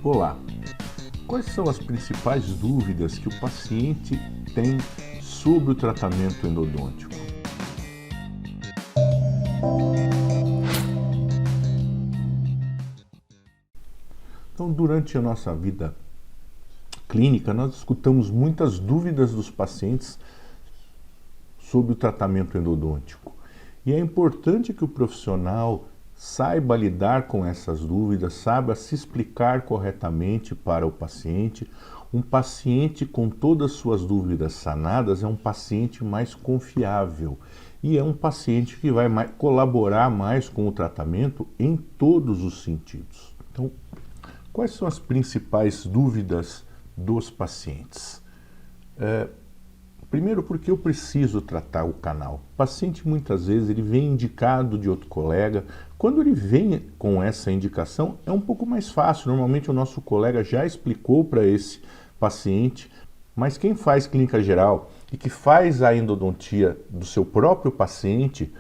Olá, quais são as principais dúvidas que o paciente tem sobre o tratamento endodôntico? Então, durante a nossa vida clínica, nós escutamos muitas dúvidas dos pacientes sobre o tratamento endodôntico. E é importante que o profissional saiba lidar com essas dúvidas, saiba se explicar corretamente para o paciente. Um paciente com todas as suas dúvidas sanadas é um paciente mais confiável e é um paciente que vai colaborar mais com o tratamento em todos os sentidos. Então, quais são as principais dúvidas dos pacientes? Primeiro, porque eu preciso tratar o canal. O paciente muitas vezes ele vem indicado de outro colega. Quando ele vem com essa indicação é um pouco mais fácil. Normalmente o nosso colega já explicou para esse paciente, mas quem faz clínica geral e que faz a endodontia do seu próprio paciente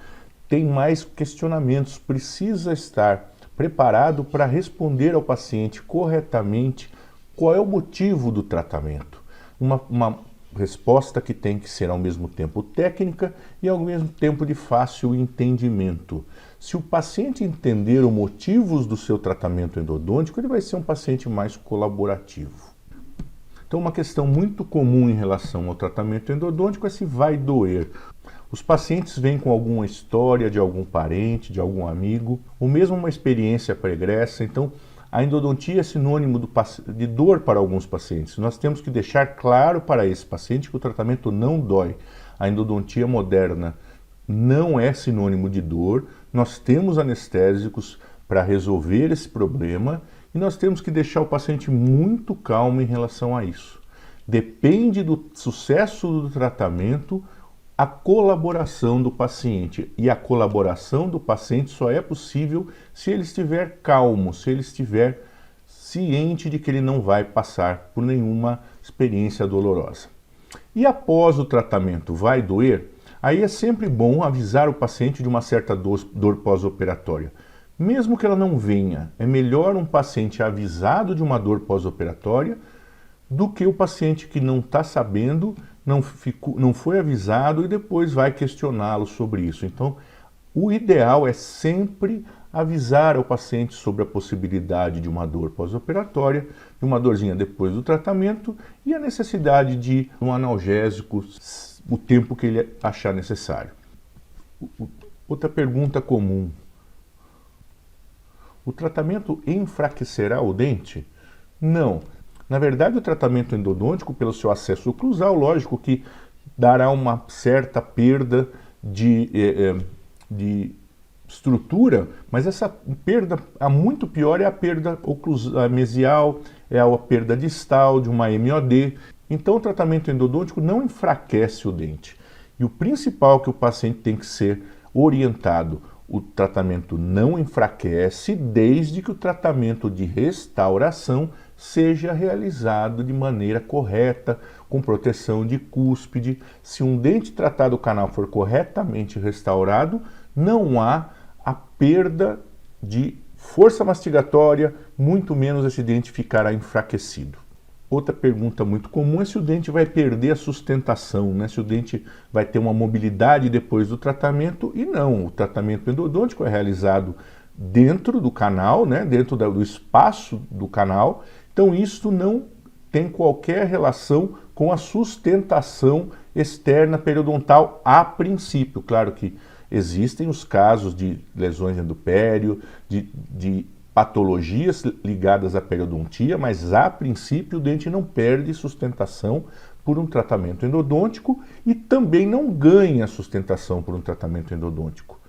tem mais questionamentos, precisa estar preparado para responder ao paciente corretamente qual é o motivo do tratamento. Uma resposta que tem que ser ao mesmo tempo técnica e ao mesmo tempo de fácil entendimento. Se o paciente entender os motivos do seu tratamento endodôntico, ele vai ser um paciente mais colaborativo. Então, uma questão muito comum em relação ao tratamento endodôntico é se vai doer. Os pacientes vêm com alguma história de algum parente, de algum amigo, ou mesmo uma experiência pregressa. Então, a endodontia é sinônimo de dor para alguns pacientes. Nós temos que deixar claro para esse paciente que o tratamento não dói. A endodontia moderna não é sinônimo de dor. Nós temos anestésicos para resolver esse problema e nós temos que deixar o paciente muito calmo em relação a isso. Depende do sucesso do tratamento a colaboração do paciente, e a colaboração do paciente só é possível se ele estiver calmo, se ele estiver ciente de que ele não vai passar por nenhuma experiência dolorosa. E após o tratamento vai doer? Aí é sempre bom avisar o paciente de uma certa dor pós-operatória. Mesmo que ela não venha, é melhor um paciente avisado de uma dor pós-operatória do que o paciente que não está sabendo, não foi avisado e depois vai questioná-lo sobre isso. Então, o ideal é sempre avisar ao paciente sobre a possibilidade de uma dor pós-operatória, de uma dorzinha depois do tratamento e a necessidade de um analgésico o tempo que ele achar necessário. Outra pergunta comum: o tratamento enfraquecerá o dente? Não. Na verdade, o tratamento endodôntico, pelo seu acesso oclusal, lógico que dará uma certa perda de estrutura, mas essa perda, a muito pior, é a perda mesial, é a perda distal de uma MOD. Então, o tratamento endodôntico não enfraquece o dente. E o principal que o paciente tem que ser orientado: o tratamento não enfraquece desde que o tratamento de restauração seja realizado de maneira correta, com proteção de cúspide. Se um dente tratado do canal for corretamente restaurado, não há a perda de força mastigatória, muito menos esse dente ficará enfraquecido. Outra pergunta muito comum é se o dente vai perder a sustentação, né? Se o dente vai ter uma mobilidade depois do tratamento. E não, o tratamento endodôntico é realizado dentro do canal, né? Dentro do espaço do canal. Então isso não tem qualquer relação com a sustentação externa periodontal a princípio. Claro que existem os casos de lesões endopério, de patologias ligadas à periodontia, mas a princípio o dente não perde sustentação por um tratamento endodôntico e também não ganha sustentação por um tratamento endodôntico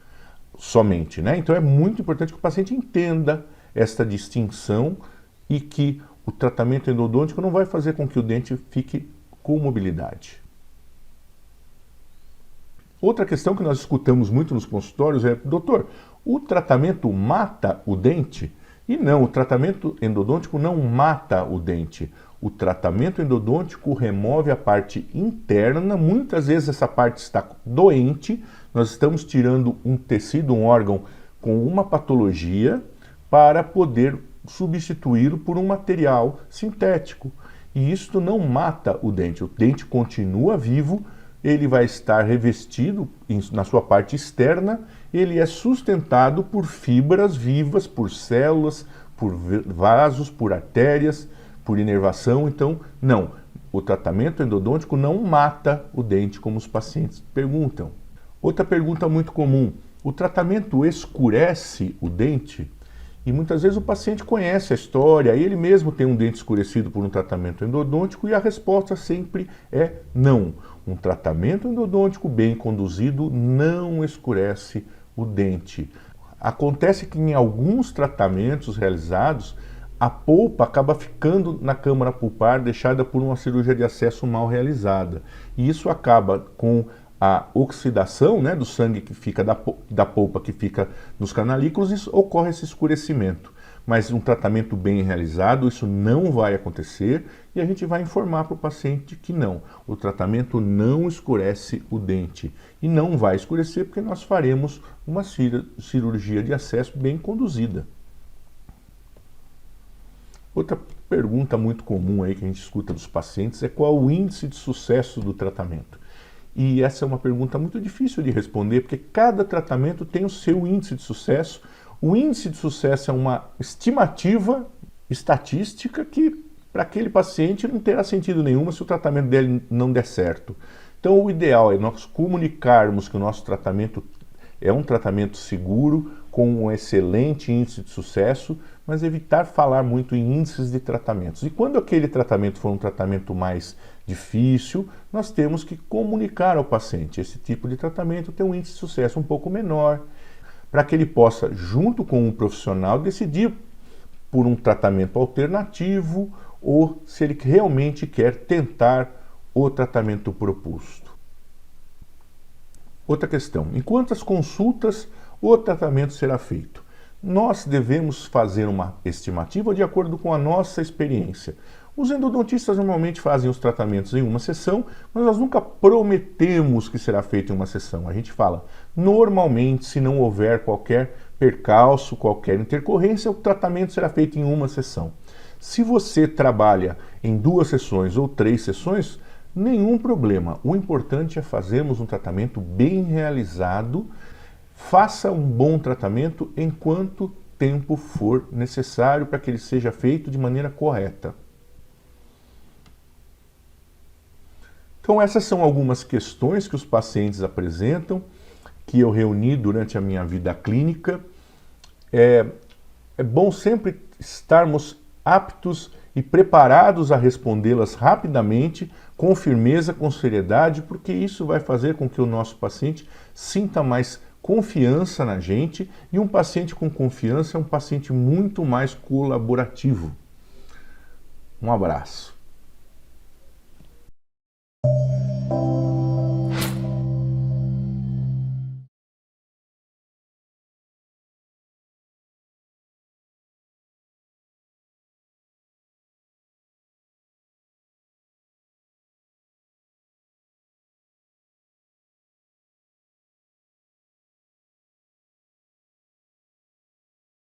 somente, né? Então é muito importante que o paciente entenda esta distinção e que o tratamento endodôntico não vai fazer com que o dente fique com mobilidade. Outra questão que nós escutamos muito nos consultórios é: doutor, o tratamento mata o dente? E não, o tratamento endodôntico não mata o dente. O tratamento endodôntico remove a parte interna, muitas vezes essa parte está doente, nós estamos tirando um tecido, um órgão com uma patologia para poder substituí-lo por um material sintético. E isto não mata o dente continua vivo, ele vai estar revestido na sua parte externa, ele é sustentado por fibras vivas, por células, por vasos, por artérias, por inervação. Então, não, o tratamento endodôntico não mata o dente, como os pacientes perguntam. Outra pergunta muito comum: o tratamento escurece o dente? E muitas vezes o paciente conhece a história, ele mesmo tem um dente escurecido por um tratamento endodôntico e a resposta sempre é não. Um tratamento endodôntico bem conduzido não escurece o dente. Acontece que em alguns tratamentos realizados, a polpa acaba ficando na câmara pulpar, deixada por uma cirurgia de acesso mal realizada. E isso acaba com a oxidação, né, do sangue que fica da polpa que fica nos canalículos, e ocorre esse escurecimento. Mas um tratamento bem realizado, isso não vai acontecer e a gente vai informar para o paciente que não. O tratamento não escurece o dente e não vai escurecer porque nós faremos uma cirurgia de acesso bem conduzida. Outra pergunta muito comum aí que a gente escuta dos pacientes é qual o índice de sucesso do tratamento. E essa é uma pergunta muito difícil de responder, porque cada tratamento tem o seu índice de sucesso. O índice de sucesso é uma estimativa estatística que para aquele paciente não terá sentido nenhum se o tratamento dele não der certo. Então o ideal é nós comunicarmos que o nosso tratamento é um tratamento seguro, com um excelente índice de sucesso, mas evitar falar muito em índices de tratamentos. E quando aquele tratamento for um tratamento mais difícil, nós temos que comunicar ao paciente: esse tipo de tratamento tem um índice de sucesso um pouco menor, para que ele possa, junto com um profissional, decidir por um tratamento alternativo ou se ele realmente quer tentar o tratamento proposto. Outra questão: em quantas consultas o tratamento será feito? Nós devemos fazer uma estimativa de acordo com a nossa experiência. Os endodontistas normalmente fazem os tratamentos em uma sessão, mas nós nunca prometemos que será feito em uma sessão. A gente fala, normalmente, se não houver qualquer percalço, qualquer intercorrência, o tratamento será feito em uma sessão. Se você trabalha em 2 sessões ou 3 sessões, nenhum problema. O importante é fazermos um tratamento bem realizado. Faça um bom tratamento enquanto tempo for necessário para que ele seja feito de maneira correta. Então essas são algumas questões que os pacientes apresentam, que eu reuni durante a minha vida clínica. É bom sempre estarmos aptos e preparados a respondê-las rapidamente, com firmeza, com seriedade, porque isso vai fazer com que o nosso paciente sinta mais confiança na gente, e um paciente com confiança é um paciente muito mais colaborativo. Um abraço.